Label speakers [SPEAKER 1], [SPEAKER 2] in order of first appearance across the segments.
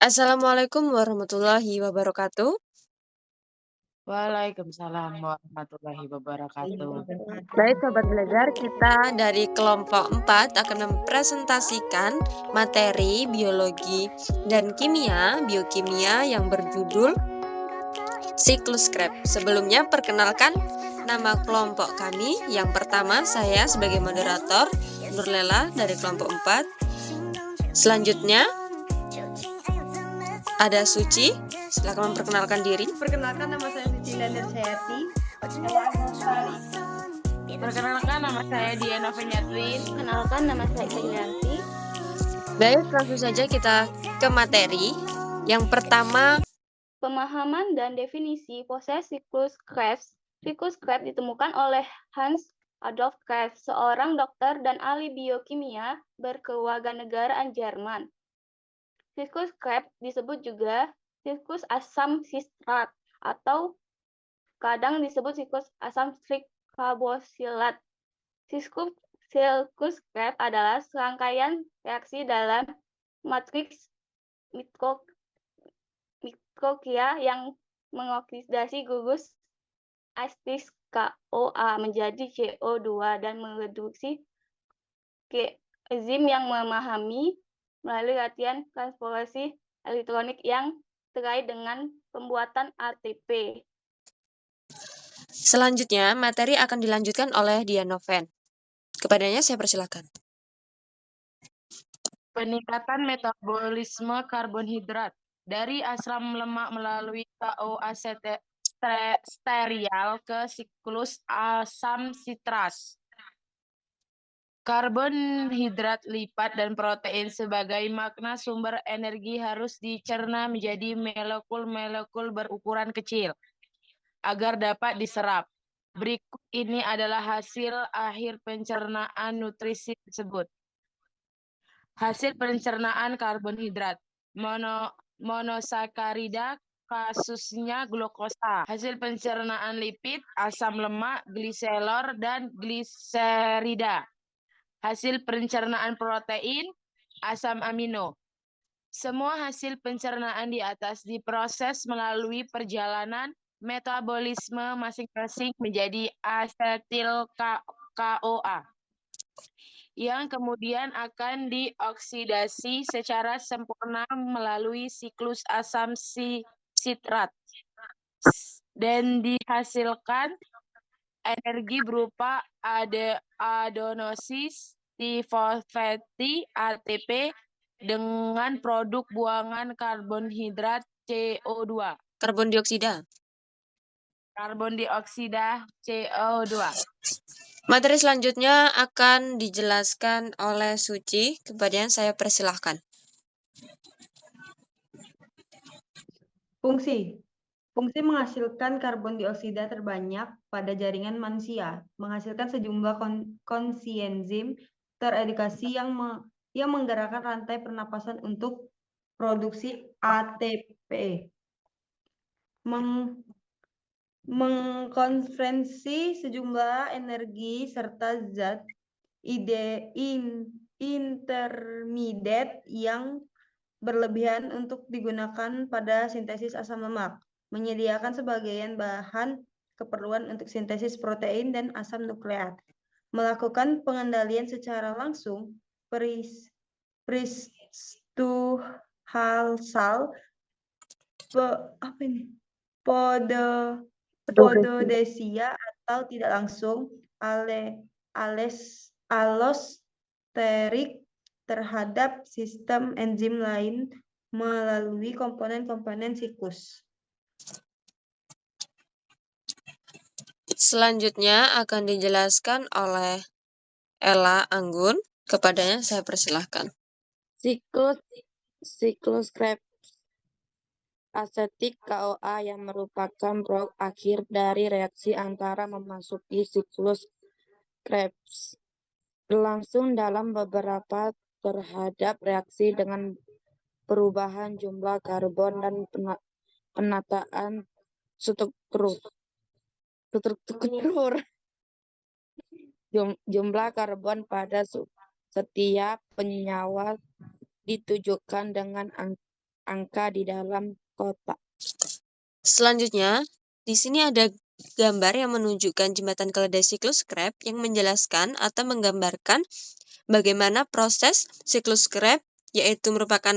[SPEAKER 1] Assalamualaikum warahmatullahi wabarakatuh.
[SPEAKER 2] Waalaikumsalam warahmatullahi wabarakatuh.
[SPEAKER 1] Baik sobat belajar, kita dari kelompok 4 akan mempresentasikan materi biologi dan biokimia yang berjudul siklus Krebs. Sebelumnya perkenalkan nama kelompok kami. Yang pertama saya sebagai moderator Nurlela dari kelompok 4. Selanjutnya ada Suci. Silakan memperkenalkan diri.
[SPEAKER 3] Perkenalkan, nama saya Suci Lender Sayati.
[SPEAKER 2] Perkenalkan, nama saya Diana Fenyatrin.
[SPEAKER 4] Perkenalkan, nama saya Irianti.
[SPEAKER 1] Baik, langsung saja kita ke materi. Yang pertama,
[SPEAKER 4] pemahaman dan definisi proses siklus Krebs. Siklus Krebs ditemukan oleh Hans Adolf Krebs, seorang dokter dan ahli biokimia berkewarganegaraan Jerman. Siklus Krebs disebut juga siklus asam sitrat atau kadang disebut siklus asam karboksilat. Siklus Krebs adalah serangkaian reaksi dalam matriks mikroklia yang mengoksidasi gugus astis KOA menjadi CO2 dan mereduksi ke enzim yang memahami melalui latihan transportasi elektronik yang terkait dengan pembuatan ATP.
[SPEAKER 1] Selanjutnya, materi akan dilanjutkan oleh Dianoven. Kepadanya saya persilakan.
[SPEAKER 2] Peningkatan metabolisme karbohidrat dari asam lemak melalui KOA serial ke siklus asam sitras. Karbohidrat, lipat, dan protein sebagai makna sumber energi harus dicerna menjadi molekul-molekul berukuran kecil agar dapat diserap. Berikut ini adalah hasil akhir pencernaan nutrisi tersebut. Hasil pencernaan karbohidrat, monosakarida, kasusnya glukosa. Hasil pencernaan lipid, asam lemak, gliserol, dan gliserida. Hasil pencernaan protein, asam amino. Semua hasil pencernaan di atas diproses melalui perjalanan metabolisme masing-masing menjadi asetil KOA yang kemudian akan dioksidasi secara sempurna melalui siklus asam sitrat dan dihasilkan energi berupa adenosis trifosfati ATP dengan produk buangan karbonhidrat CO2.
[SPEAKER 1] Karbon dioksida.
[SPEAKER 2] Karbon dioksida CO2.
[SPEAKER 1] Materi selanjutnya akan dijelaskan oleh Suci. Kepadanya saya persilahkan.
[SPEAKER 3] Fungsi menghasilkan karbon dioksida terbanyak pada jaringan manusia, menghasilkan sejumlah koenzim teredukasi yang menggerakkan rantai pernapasan untuk produksi ATP. Mengkonversi sejumlah energi serta zat intermediate yang berlebihan untuk digunakan pada sintesis asam lemak, menyediakan sebagian bahan keperluan untuk sintesis protein dan asam nukleat, melakukan pengendalian secara langsung pristuhalsal pododesia atau tidak langsung allosterik terhadap sistem enzim lain melalui komponen-komponen siklus.
[SPEAKER 1] Selanjutnya akan dijelaskan oleh Ella Anggun. Kepadanya saya persilahkan.
[SPEAKER 5] Siklus Krebs asetik KOA yang merupakan produk akhir dari reaksi antara memasuki siklus Krebs berlangsung dalam beberapa terhadap reaksi dengan perubahan jumlah karbon dan penataan struktur. Jumlah karbon pada setiap senyawa ditujukan dengan angka di dalam kotak.
[SPEAKER 1] Selanjutnya, di sini ada gambar yang menunjukkan jembatan keledai siklus Krebs yang menjelaskan atau menggambarkan bagaimana proses siklus Krebs, yaitu merupakan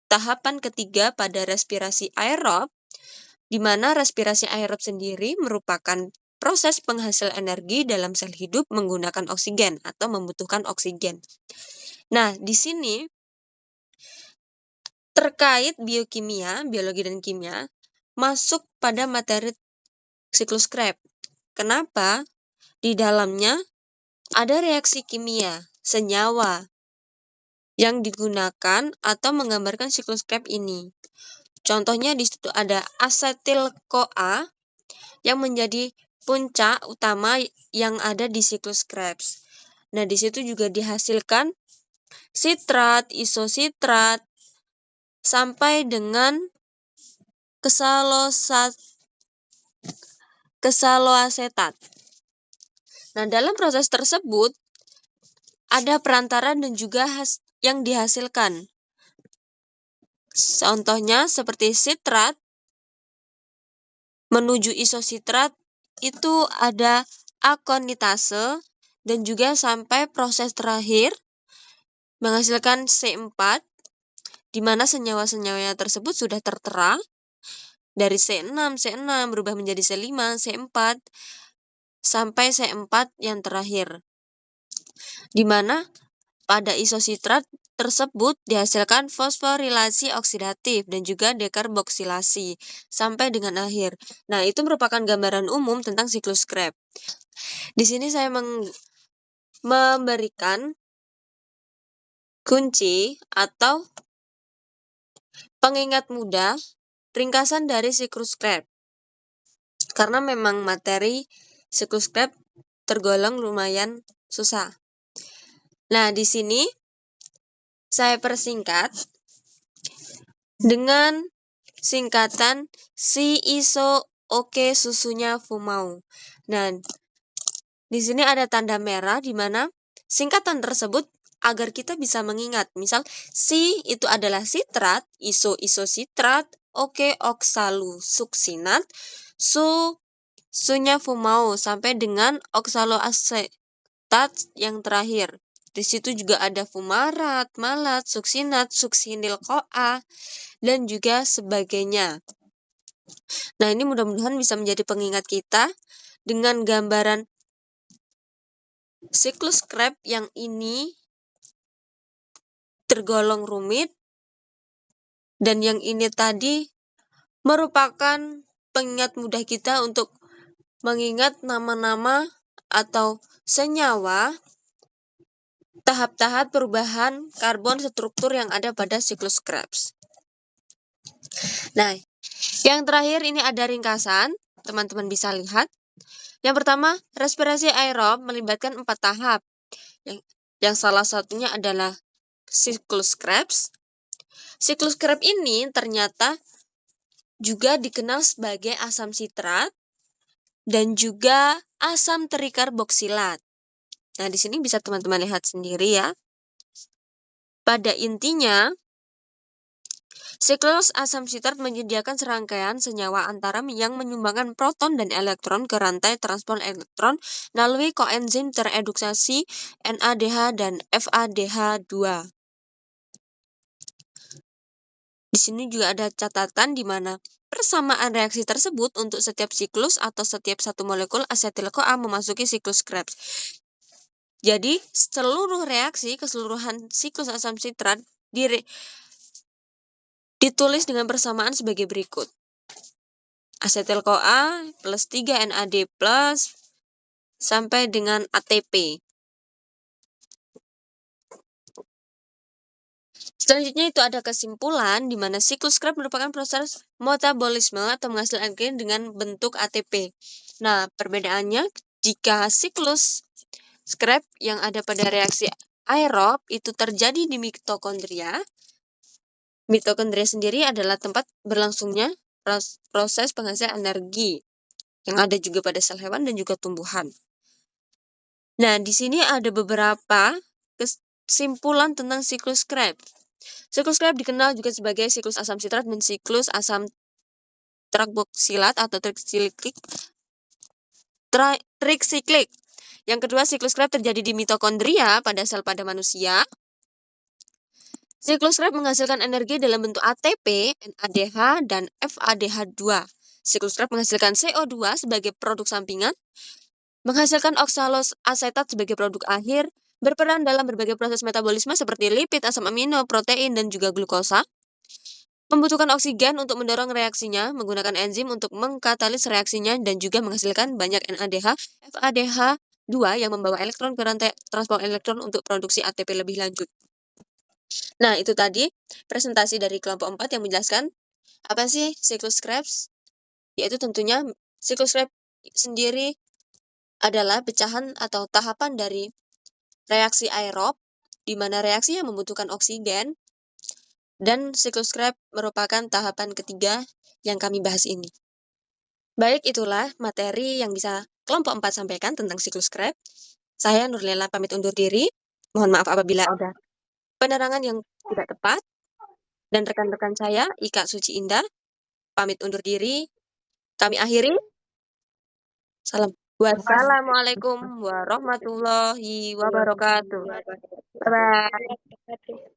[SPEAKER 1] tahapan ketiga pada respirasi aerob, di mana respirasi aerob sendiri merupakan proses penghasil energi dalam sel hidup menggunakan oksigen atau membutuhkan oksigen. Nah, di sini terkait biokimia, biologi dan kimia, masuk pada materi siklus Krebs. Kenapa? Di dalamnya ada reaksi kimia, senyawa, yang digunakan atau menggambarkan siklus Krebs ini. Contohnya di situ ada asetil-CoA yang menjadi puncak utama yang ada di siklus Krebs. Nah, di situ juga dihasilkan sitrat, isositrat, sampai dengan kesaloasetat. Nah, dalam proses tersebut ada perantara dan juga yang dihasilkan. Contohnya seperti sitrat menuju isositrat itu ada akonitase dan juga sampai proses terakhir menghasilkan C4, di mana senyawa-senyawa tersebut sudah tertera dari C6 berubah menjadi C5, C4, sampai C4 yang terakhir. Di mana pada isositrat tersebut dihasilkan fosforilasi oksidatif dan juga dekarboksilasi sampai dengan akhir. Nah, itu merupakan gambaran umum tentang siklus Krebs. Di sini saya memberikan kunci atau pengingat mudah ringkasan dari siklus Krebs. Karena memang materi siklus Krebs tergolong lumayan susah. Nah, di sini saya persingkat dengan singkatan si iso oke susunya fumau. Nah, di sini ada tanda merah di mana singkatan tersebut agar kita bisa mengingat. Misal si itu adalah sitrat, isositrat, oke oksalu suksinat, sunya fumau sampai dengan oksaloasetat yang terakhir. Di situ juga ada fumarat, malat, suksinat, suksinil-CoA, dan juga sebagainya. Nah, ini mudah-mudahan bisa menjadi pengingat kita dengan gambaran siklus Krebs yang ini tergolong rumit, dan yang ini tadi merupakan pengingat mudah kita untuk mengingat nama-nama atau senyawa tahap-tahap perubahan karbon struktur yang ada pada siklus Krebs. Nah, yang terakhir ini ada ringkasan, teman-teman bisa lihat. Yang pertama, respirasi aerob melibatkan 4 tahap. Yang salah satunya adalah siklus Krebs. Siklus Krebs ini ternyata juga dikenal sebagai asam sitrat dan juga asam trikarboksilat. Nah, di sini bisa teman-teman lihat sendiri ya. Pada intinya, siklus asam sitrat menyediakan serangkaian senyawa antara yang menyumbangkan proton dan elektron ke rantai transport elektron melalui koenzim tereduksasi NADH dan FADH2. Di sini juga ada catatan di mana persamaan reaksi tersebut untuk setiap siklus atau setiap satu molekul asetil-CoA memasuki siklus Krebs. Jadi, seluruh reaksi keseluruhan siklus asam sitrat ditulis dengan persamaan sebagai berikut. Asetil-CoA plus 3 NAD plus sampai dengan ATP. Selanjutnya itu ada kesimpulan di mana siklus Krebs merupakan proses metabolisme atau menghasilkan energi dengan bentuk ATP. Nah, perbedaannya jika siklus Krebs yang ada pada reaksi aerob itu terjadi di mitokondria. Mitokondria sendiri adalah tempat berlangsungnya proses penghasil energi yang ada juga pada sel hewan dan juga tumbuhan. Nah, di sini ada beberapa kesimpulan tentang siklus Krebs. Siklus Krebs dikenal juga sebagai siklus asam sitrat dan siklus asam trikarboksilat atau triksiklik. Yang kedua, siklus Krebs terjadi di mitokondria pada sel pada manusia. Siklus Krebs menghasilkan energi dalam bentuk ATP, NADH, dan FADH2. Siklus Krebs menghasilkan CO2 sebagai produk sampingan, menghasilkan oksalos asetat sebagai produk akhir, berperan dalam berbagai proses metabolisme seperti lipid, asam amino, protein, dan juga glukosa. Membutuhkan oksigen untuk mendorong reaksinya, menggunakan enzim untuk mengkatalis reaksinya, dan juga menghasilkan banyak NADH, FADH2 yang membawa elektron ke rantai transport elektron untuk produksi ATP lebih lanjut. Nah, itu tadi presentasi dari kelompok 4 yang menjelaskan apa sih siklus Krebs? Yaitu tentunya siklus Krebs sendiri adalah pecahan atau tahapan dari reaksi aerob, di mana reaksinya membutuhkan oksigen, dan siklus Krebs merupakan tahapan ketiga yang kami bahas ini. Baik, itulah materi yang bisa kelompok 4 sampaikan tentang siklus Krebs. Saya Nurlela pamit undur diri. Mohon maaf apabila ada penerangan yang tidak tepat. Dan rekan-rekan saya, Ika Suci Indah, pamit undur diri. Kami akhiri. Salam. Wassalamualaikum warahmatullahi wabarakatuh. Bye-bye.